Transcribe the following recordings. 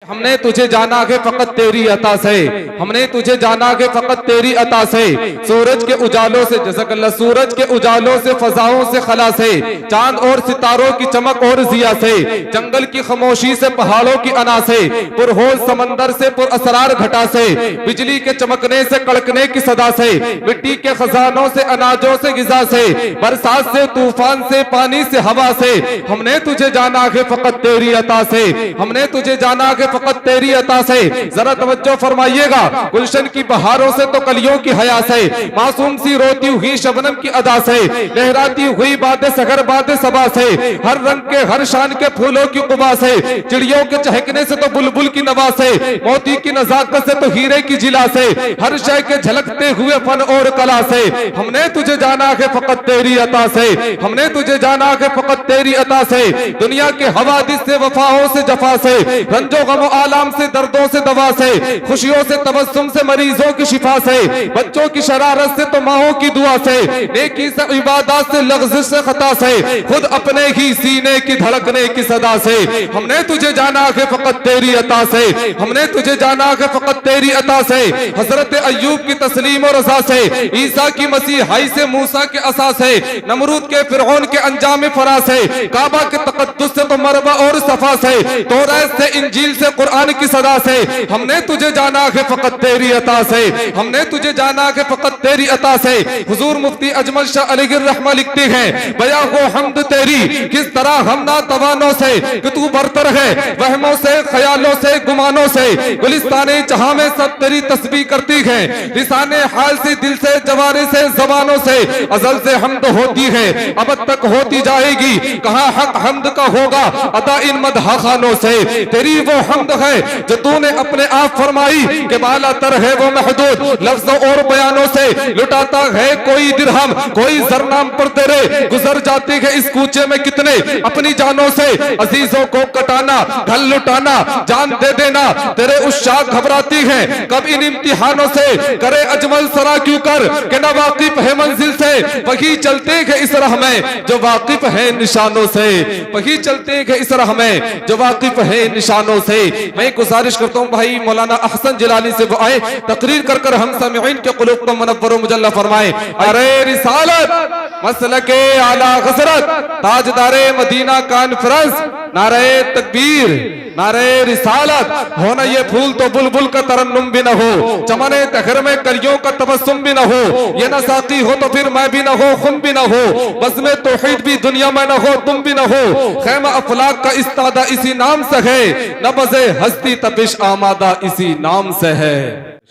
हमने तुझे जाना है फकत तेरी अता से, हमने तुझे जाना है फकत तेरी अता से। सूरज के उजालों से, जज़ाकल्लाह, सूरज के उजालों से, फजाओं से, खला से, चांद और सितारों की चमक और जिया से, जंगल की खामोशी से, पहाड़ों की अना से, पुरहोल समंदर से, पुर असरार घटा से, बिजली के चमकने से, कड़कने की सदा से, मिट्टी के खजानों से, अनाजों से, गिजा से, बरसात से, तूफान से, पानी से, हवा से, हमने तुझे जाना है फकत तेरी अता से, हमने तुझे जाना है फकत तेरी अता से। जरा तवज्जो फरमाइएगा, गुलशन की बहारों से तो कलियों की हया से, मासूम सी रोती हुई शबनम की अदा से, लहराती हुई बातें सगर बातें सबा से, हर रंग के हर शान के फूलों की कुबा से, चिड़ियों के चहकने से तो बुलबुल की नवा से, मोती की नजाकत से तो हीरे की जिला से, हर शय के झलकते हुए फन और कला से, हमने तुझे जाना है फकत तेरी अता से, हमने तुझे जाना है फकत तेरी अता से। दुनिया के हवादिस से, वफाओं से, जफा से, रंजो गम आलाम से, दर्दों से, दवा से, खुशियों से, तबस्सुम से, मरीजों की शिफा से, बच्चों की शरारत से तो माओं की दुआ से, नेकी से, इबादत से, लग़्ज़ से, खता से, खुद अपने ही सीने की धड़कने की सदा से, हमने तुझे जाना है फकत तेरी अता से, हमने तुझे जाना है फकत तेरी अता से। हजरत अय्यूब की तस्लीम और रज़ा से, ईसा की मसीहाई से, मूसा के असा से, नमरूद के फिरौन के अंजाम फरा से, काबा के तक़द्दुस से तो मरवा और सफा से, तौरात से, इंजील से, कुरान की सदा से, हमने तुझे जाना है फकत तेरी अता से, हमने तुझे जाना है फकत तेरी अता से। हुजूर मुफ्ती अजमल शाह अलैहि रहमा लिखते हैं, बया हो हमद तेरी किस तरह हमना तवानों से, कि तू बरतर है वहमों से, ख्यालों से, गुमानों से, गुलिस्ताने जहां में सब तेरी तस्बीह करती है, लिसाने हाल से, दिल से, जवाने से, जबानों से, अजल से हमद होती है, अब तक होती जाएगी, कहां हक हमद का होगा अदा इन मदह खानों से। तेरी वो हमद है जो तूने अपने आप फरमाई कि बाला तर है वो महदूद लफ्जों और बयानों से, लुटाता है कोई दिरहम कोई जरनाम पर तेरे, गुजर जाते हैं इस कूचे में कितने अपनी जानों से, अजीजों को कटाना ढल लुटाना जान दे देना, तेरे उस्ताद घबराती है कब इन इम्तिहानों से, करे अजमल सरा क्यों कर कि ना वाकिफ है मंजिल से, वही चलते हैं इस राह में जो वाकिफ है निशानों से, वही चलते हैं इस राह में जो वाकिफ है निशानों से। मैं गुजारिश करता हूँ भाई मौलाना अहसन जिलानी से वो आए, तकरीर कर कर हम सामिईन के क़ुलूब को मुनव्वर व मुजल्ला फरमाए। अरे रिसालत मसलके आला हज़रत ताजदारे मदीना कॉन्फ्रेंस, नारे तकबीर, नारे रिसालत। हो ना ये फूल तो बुलबुल का तरन्नुम भी न हो, चमने तहर में कलियों का तबस्सुम भी न हो, ये ना साकी हो तो फिर मैं भी न हो, खुम भी न हो, बज़्म में तौहीद भी दुनिया में न हो, तुम भी न हो, खैमा अफलाक का इस्तादा इसी नाम से है, नबज़े हस्ती तपिश आमादा इसी नाम से है।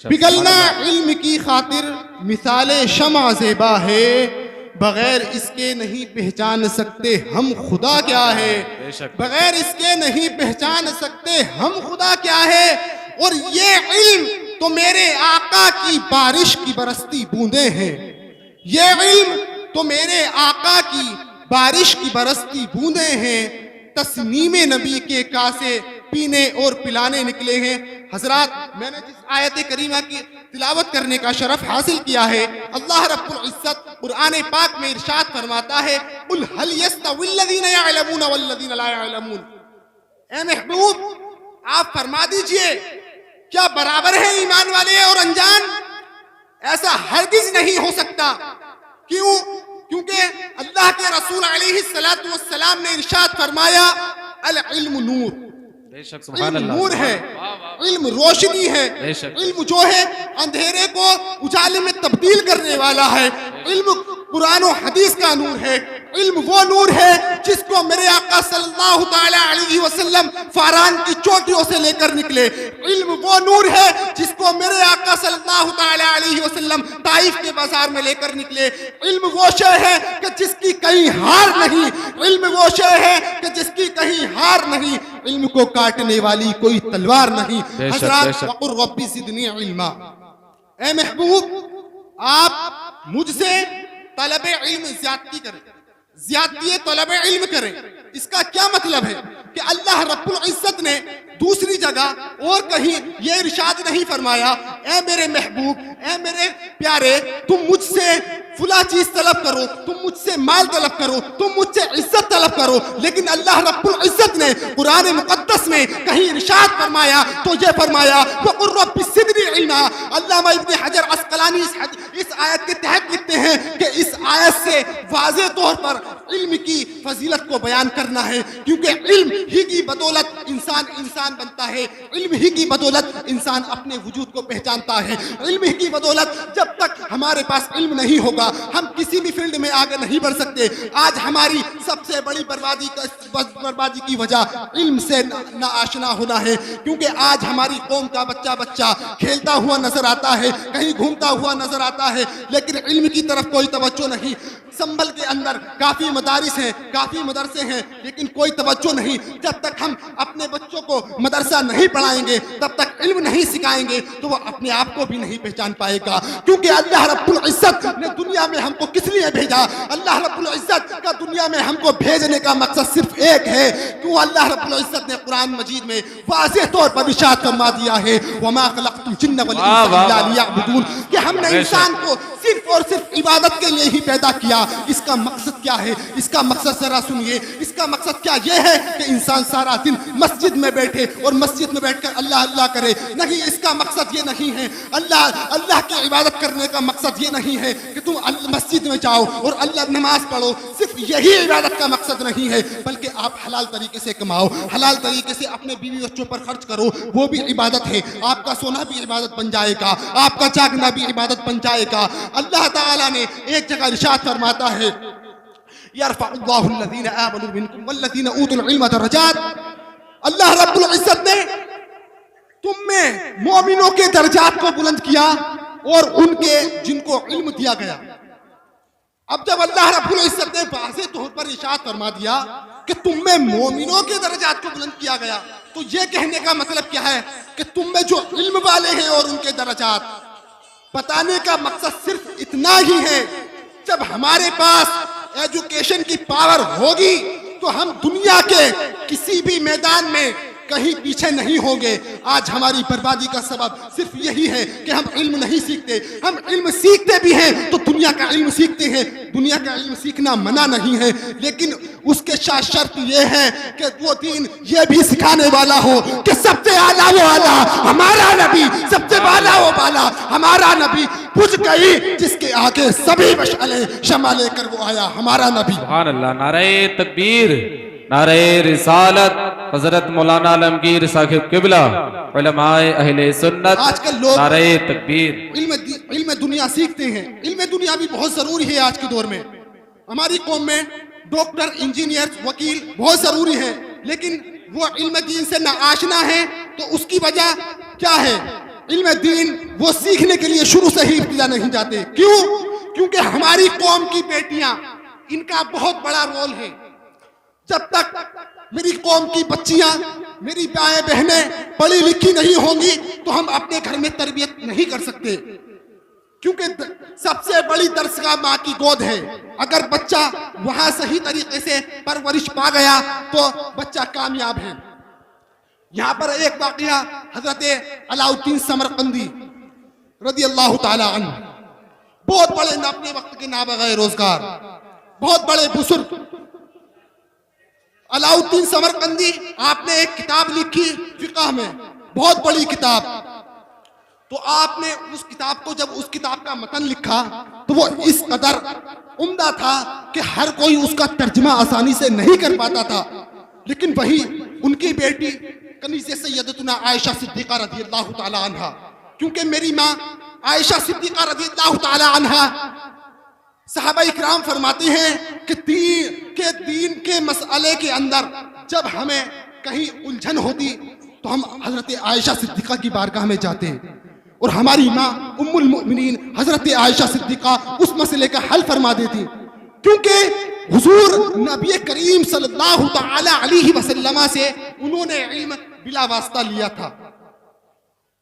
पिघलना इल्म की खातिर मिसाले शमा ज़ेबा है, बगैर इसके नहीं पहचान सकते हम खुदा क्या है, बगैर इसके नहीं पहचान सकते हम खुदा क्या है। और ये इल्म तो मेरे आका की बारिश की बरसती बूंदे हैं, ये इल्म तो मेरे आका की बारिश की बरसती बूंदे हैं, तस्नीमे नबी के कासे पीने और पिलाने निकले हैं। हजरात, मैंने जिस आयत करीमा की तिलावत करने का शरफ हासिल किया है, अल्लाह रब्बुल इज्जत कुरान पाक में इरशाद फरमाता है, कुल हल यस्तविल्लज़ीना यअलमून वल्लज़ीना ला यअलमून। ए महबूब, आप फरमा दीजिए क्या बराबर है ईमान वाले और अनजान? ऐसा हरगिज नहीं हो सकता। क्यों? क्योंकि अल्लाह के रसूल अलैहिस्सलातु वस्सलाम ने इरशाद फरमाया, अल इल्मु नूर, इल्म नूर है, इल्म रोशनी है, इल्म जो है अंधेरे को उजाले में तब्दील करने वाला है, इल्म कुरान और हदीस का नूर है, इल्म वो नूर है जिसको मेरे आका सल्लल्लाहु ताला अलैहि वसल्लम फारान की चोटियों से लेकर निकले, इल्म वो नूर है जिसको मेरे आका सल्लल्लाहु ताला अलैहि वसल्लम ताइफ के बाजार में लेकर निकले, इल्म वो शय है कि जिसकी कहीं हार नहीं, इल्म वो शय है कि जिसकी कहीं हार नहीं, इल्म को काटने वाली कोई तलवार नहीं। हज़रात, वक़ुर रब्बी ज़िदनी इल्मा। ए महबूब, आप मुझसे तलबे इल्म ज़्यादती करें, ज़्यादती तलबे इल्म करें। इसका क्या मतलब है कि अल्लाह रब्बुल इज्जत ने दूसरी जगह और कहीं ये इरशाद नहीं फरमाया, ए मेरे महबूब, ए मेरे प्यारे, तुम मुझसे फुला चीज तलब करो, तुम मुझसे माल तलब करो, तुम मुझसे इज्जत तलब करो, लेकिन अल्लाह रब्बुल इज्जत ने कुरान मुक़द्दस में कहीं इरशाद फरमाया तो ये फरमाया वक़ुर रब्बि ज़िदनी इल्मा। अल्लामा इब्न हजर अस्क़लानी इस आयत के तहत लिखते हैं कि इस आयत से वाज़ेह तौर पर इल्म की फजीलत को बयान करना है, क्योंकि इल्म ही की बदौलत इंसान बनता है, इल्म ही की बदौलत इंसान अपने वजूद को पहचानता है, इल्म ही की बदौलत जब तक हमारे पास इल्म नहीं होगा हम किसी भी फील्ड में आगे नहीं बढ़ सकते। आज हमारी सबसे बड़ी बर्बादी की वजह इल्म से ना आशना होना है, क्योंकि आज हमारी कौम का बच्चा खेलता हुआ नजर आता है, कहीं घूमता हुआ नजर आता है, लेकिन इल्म की तरफ कोई तवज्जो नहीं। संभल के अंदर काफी मदारिस हैं, काफी मदरसे हैं, लेकिन कोई तवज्जो नहीं। जब तक हम अपने बच्चों को मदरसा नहीं पढ़ाएंगे, तब तक इल्म नहीं सिखाएंगे, तो वो अपने आप को भी नहीं पहचान पाएगा। क्योंकि अल्लाह रब्बुल इज्जत ने दुनिया में हमको किस लिए भेजा? अल्लाह रब्बुल इज्जत का दुनिया में हमको भेजने का मकसद सिर्फ एक है। क्यों? अल्लाह रब्बुल इज्जत ने कुरान मजीद में वाज़ेह तौर पर इरशाद फरमा दिया है, वमा खलक़तुल जिन्न वल इंसा इल्ला लियअबुदून, कि हमने इंसान को सिर्फ और सिर्फ इबादत के लिए ही पैदा किया। इसका मकसद क्या है? इसका मकसद जरा सुनिए। इसका मकसद क्या ये है कि इंसान सारा दिन मस्जिद में बैठे और मस्जिद में बैठकर अल्लाह अल्लाह करे? नहीं, इसका मकसद ये नहीं है। अल्लाह की इबादत करने का मकसद ये नहीं है कि तुम मस्जिद में जाओ और अल्लाह नमाज पढ़ो, सिर्फ यही इबादत का मकसद नहीं है, बल्कि आप हलाल तरीके से कमाओ, हलाल तरीके से अपने बीवी बच्चों पर खर्च करो, वो भी इबादत है। आपका सोना भी इबादत बन जाएगा, आपका जागना भी इबादत बन जाएगा। अल्लाह ताला ने एक जगह इरशाद फरमाता है, यरफ़अुल्लाहु अल्लज़ीना आमनू मिनकुम वल्लज़ीना ऊतुल इल्म दरजात। अल्लाह रब्बुल इज्जत ने तुम में मोमिनों के दर्जात को बुलंद किया और उनके जिनको इल्म दिया गया। अब जब अल्लाह रब्बुल इज्जत ने वाज़ेह तौर पर इरशाद फरमा दिया कि तुम में मोमिनों के दर्जात को बुलंद किया गया, तो ये कहने का मतलब क्या है कि तुम में जो इल्म वाले हैं और उनके दर्जात, बताने का मकसद सिर्फ इतना ही है, जब हमारे पास एजुकेशन की पावर होगी तो हम दुनिया के किसी भी मैदान में कहीं पीछे नहीं होंगे। आज हमारी बर्बादी का सबब सिर्फ यही है कि हम इल्म नहीं सीखते। हम इल्म सीखते भी हैं तो दुनिया का इल्म सीखते हैं। दुनिया का इल्म सीखना मना नहीं है, लेकिन उसके साथ शर्त यह है कि वो दीन ये भी सिखाने वाला हो कि सबसे आला वो आला हमारा नबी, सबसे बाला वो बाला हमारा नबी। बुझ गई जिसके आगे सभी मशाले शमा लेकर वो आया, हमारा नबी। सुभान अल्लाह। नारे तकबीर, नारे रिसालत, हजरत मौलाना आलमगीर साहिब किबला, उलमाए अहले सुन्नत। आजकल लोग नारे तकबीर, इल्म दुनिया सीखते हैं। इल्म दुनिया भी बहुत जरूरी है आज के दौर में। हमारी कौम में डॉक्टर, इंजीनियर, वकील बहुत जरूरी है, लेकिन वो इल्म दीन से ना आशना है। तो उसकी वजह क्या है? इल्म दीन वो सीखने के लिए शुरू से ही इब्तिदा नहीं जाते। क्यों? क्योंकि हमारी कौम की बेटियां, इनका बहुत बड़ा रोल है। जब तक मेरी कौम की बच्चियां, मेरी माएं बहनें पढ़ी लिखी नहीं होंगी तो हम अपने घर में तरबियत नहीं कर सकते, क्योंकि सबसे बड़ी दरसगाह माँ की गोद है। अगर बच्चा वहां सही तरीके से परवरिश पा गया तो बच्चा कामयाब है। यहाँ पर एक वाकया हजरत अलाउद्दीन समरकंदी रज़ी अल्लाह ताला अन्हु, बहुत बड़े अपने वक्त के नाबग़े रोजगार, बहुत बड़े बुजुर्ग अलाउद्दीन समरकंदी, आपने एक किताब लिखी फिक़ह में, बहुत बड़ी किताब। तो आपने उस किताब को, जब उस किताब का मतन लिखा तो वो इस कदर उम्दा था कि हर कोई उसका तर्जुमा आसानी से नहीं कर पाता था। लेकिन वही उनकी बेटी कनीज़े सैयदतुना आयशा सिद्दीक़ा रज़ियल्लाहु ताला अन्हा, क्योंकि मेरी माँ आयशा सिद्दीक़ा रज़ियल्लाहु ताला अन्हा, सहाबा इकराम फरमाते हैं कि दीन के मसले के अंदर जब हमें कहीं उलझन होती तो हम हजरत आयशा सिद्दीक़ा की बारगाह में जाते हैं और हमारी माँ उम्मुल मोमिनीन हजरत आयशा सिद्दीक़ा उस मसले का हल फरमा देती, क्योंकि हुजूर नबी करीम सल्लल्लाहु तआला अलैहि वसल्लम से उन्होंने इल्म बिला वास्ता लिया था।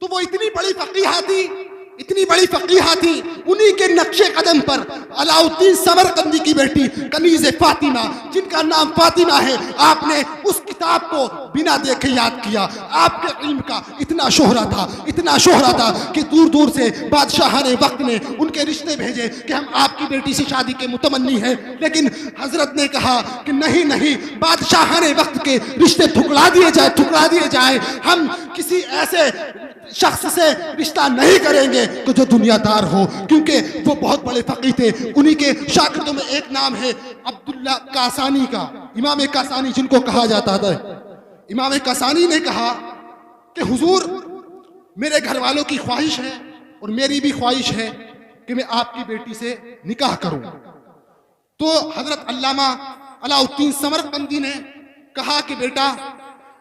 तो वो इतनी बड़ी फकीहा थी इतनी बड़ी फकीहा थी, उन्हीं के नक्शे कदम पर अलाउद्दीन समरकंदी की बेटी कनीज़े फातिमा, जिनका नाम फातिमा है, आपने उस किताब को बिना देखे याद किया। आपके इल्म का इतना शोहरा था कि दूर दूर से बादशाहाने वक्त ने उनके रिश्ते भेजे कि हम आपकी बेटी से शादी के मुतमन्नी हैं, लेकिन हजरत ने कहा कि नहीं, बादशाहाने वक्त के रिश्ते ठुकरा दिए जाए, हम किसी ऐसे शख्स से रिश्ता नहीं करेंगे तो जो दुनियादार हो, क्योंकि वो बहुत बड़े फकीह थे। उन्हीं के शागिर्दों में एक नाम है अब्दुल्ला कासानी का, इमाम कासानी जिनको कहा जाता था। इमाम कासानी ने कहा कि हुजूर, मेरे घर वालों की ख्वाहिश है और मेरी भी ख्वाहिश है कि मैं आपकी बेटी से निकाह करूं। तो हजरत अल्लामा अलाउद्दीन समरकंदी ने कहा कि बेटा,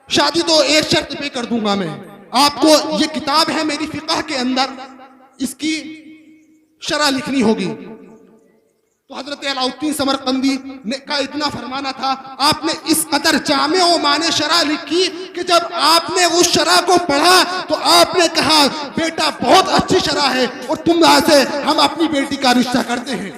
शादी तो एक शर्त पे कर दूंगा मैं, आपको ये किताब है मेरी फिक़ह के अंदर, इसकी शरह लिखनी होगी। तो हजरत अलाउद्दीन समरकंदी ने का इतना फरमाना था, आपने इस कदर जामे और माने शरह लिखी कि जब आपने उस शरह को पढ़ा तो आपने कहा, बेटा बहुत अच्छी शरह है और तुम से हम अपनी बेटी का रिश्ता करते हैं।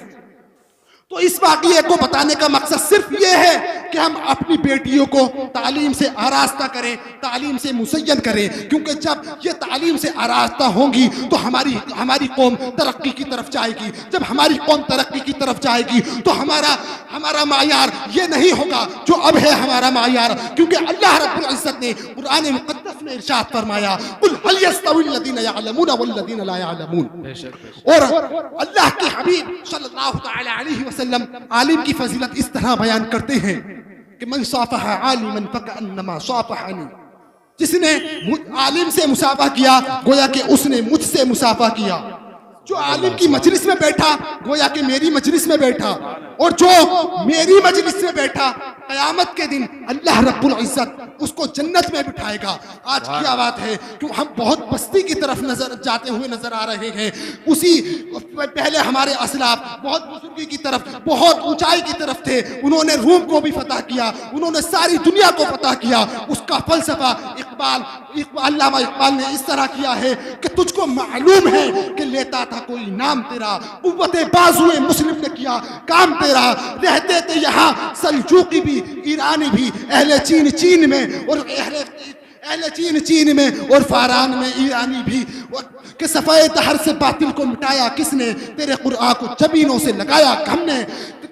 तो इस वाक़ये को बताने का मकसद सिर्फ ये है कि हम अपनी बेटियों को तालीम से आरास्ता करें, तालीम से मुसय्यन करें, क्योंकि जब ये तालीम से आरास्ता होंगी तो हमारी कौम तरक्की की तरफ जाएगी। जब हमारी कौम तरक्की की तरफ जाएगी तो हमारा मायार ये नहीं होगा जो अब है हमारा मायार, क्योंकि अल्लाह रब्बुल इज़्ज़त ने कुरान मुक़द्दस में इरशाद फरमाया, कुल हल यस्तविल लज़ीना यअलमून वल लज़ीना ला यअलमून। और अल्लाह के हबीब सल्लल्लाहु तआला अलैहि वसल्लम आलिम की फजीलत इस तरह बयान करते हैं कि मन साफ़हा आलिमन फकअन्नमा साफ़हनी, जिसने आलिम से मुसाफा किया गोया कि उसने मुझसे मुसाफा किया। जो आलिम की मजलिस में बैठा गोया कि मेरी मजलिस में बैठा, और जो मेरी मजलिस में बैठा क़यामत के दिन अल्लाह रब्बुल इज़्ज़त उसको जन्नत में बिठाएगा। आज क्या बात है कि हम बहुत पस्ती की तरफ जाते हुए नजर आ रहे हैं। उसी पहले हमारे असलाफ बहुत बुजुर्गी की तरफ, बहुत ऊंचाई की तरफ थे। उन्होंने रूम को भी फतह किया, उन्होंने सारी दुनिया को फतह किया। उसका फलसफा अल्लामा इकबाल ने इस तरह किया है कि तुझको मालूम है कि लेता था कोई नाम तेरा, कुव्वते बाजुए मुस्लिम ने किया काम तेरा। रहते थे यहाँ सल्जूकी भी, ईरानी भी, अहले चीन में और अहले चीन में और फारान में ईरानी भी, कि सफ़ाए दहर से बातिल को मिटाया किसने, तेरे कुरान को जबीनों से लगाया हमने,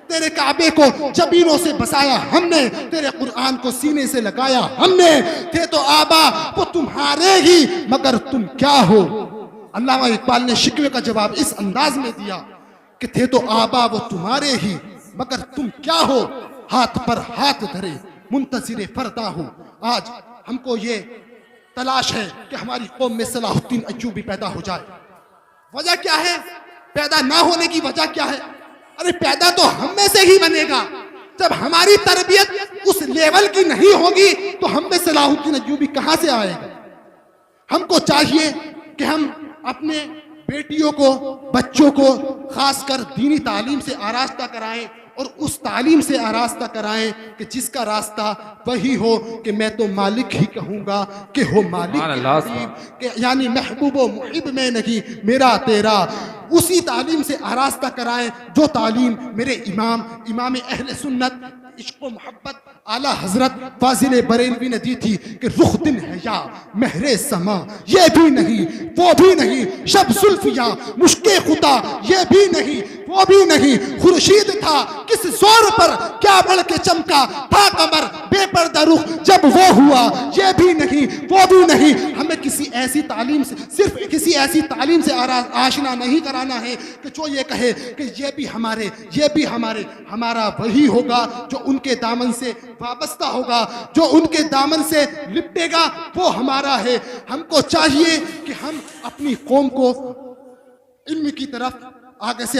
तेरे काबे को जबीनों से बसाया हमने, तेरे कुरान को सीने से लगाया हमने। थे तो आबा वो तुम्हारे ही मगर तुम क्या हो। अल्लामा इकबाल ने शिकवे का जवाब इस अंदाज में दिया कि थे तो आबा वो तुम्हारे ही मगर तुम क्या हो, हाथ पर हाथ धरे मुंतज़िरे फरदा हो। आज हमको ये तलाश है कि हमारी कौम में सलाहुद्दीन अय्यूबी पैदा हो जाए। वजह क्या है? पैदा ना होने की वजह क्या है? अरे पैदा तो हम में से ही बनेगा। जब हमारी तरबियत उस लेवल की नहीं होगी तो हम में सलाहुद्दीन अय्यूबी कहां से आएगा? हमको चाहिए कि हम अपने बेटियों को, बच्चों को खासकर दीनी तालीम से आरास्ता कराएं, और उस तालीम से आरास्ता कराएं कि जिसका रास्ता वही हो कि मैं तो मालिक ही कहूँगा कि हो मालिक के, यानी महबूब व मुहिब में नहीं मेरा तेरा। उसी तालीम से आरास्ता कराएं जो तालीम मेरे इमाम अहले सुन्नत इश्क व मोहब्बत आला हजरत फाजिल बरेलवी ने दी थी कि रुख दिन है या महरे समा, ये भी नहीं वो भी नहीं, शब जुल्फ या मुश्के खुदा, ये भी नहीं वो भी नहीं, खुर्शीद था किस जोर पर क्या बढ़ के चमका, था कमर बेपर्दा रुख जब वो हुआ, ये भी नहीं वो भी नहीं। हमें किसी ऐसी तालीम से, सिर्फ किसी ऐसी तालीम से आशना नहीं कराना है कि जो ये कहे कि ये भी हमारे, हमारा वही होगा जो उनके दामन से वाबस्ता होगा, जो उनके दामन से लिपटेगा वो हमारा है। हमको चाहिए कि हम अपनी कौम को इल्म की तरफ आगे से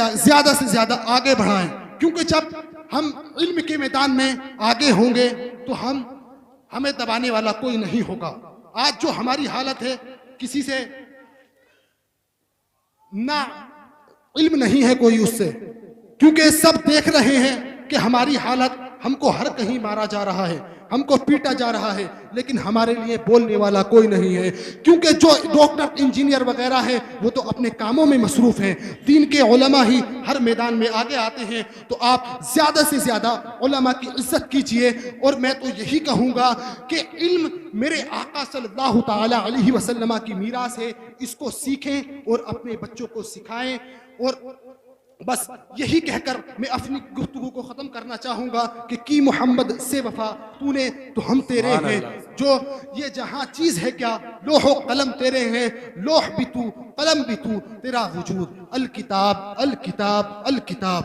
ज्यादा आगे बढ़ाएं, क्योंकि जब हम इल्म के मैदान में आगे होंगे तो हमें दबाने वाला कोई नहीं होगा। आज जो हमारी हालत है, किसी से ना इल्म नहीं है कोई उससे, क्योंकि सब देख रहे हैं कि हमारी हालत हमको हर कहीं मारा जा रहा है, हमको पीटा जा रहा है, लेकिन हमारे लिए बोलने वाला कोई नहीं है, क्योंकि जो डॉक्टर इंजीनियर वगैरह हैं वो तो अपने कामों में मसरूफ हैं। दीन के उलमा ही हर मैदान में आगे आते हैं। तो आप ज़्यादा से ज़्यादा उलमा की इज्जत कीजिए। और मैं तो यही कहूँगा कि इल्म मेरे आका सल्लल्लाहु ताला अलैहि वसल्लम की मीरास है, इसको सीखें और अपने बच्चों को सिखाएं। और बस यही कहकर मैं अपनी गुफ्तगू को ख़त्म करना चाहूँगा कि मोहम्मद से वफ़ा तूने तो हम तेरे हैं, जो ये जहाँ चीज़ है क्या, लोहो कलम तेरे हैं, लोह भी तू कलम भी तू, तेरा वजूद अल किताब अल किताब अल किताब।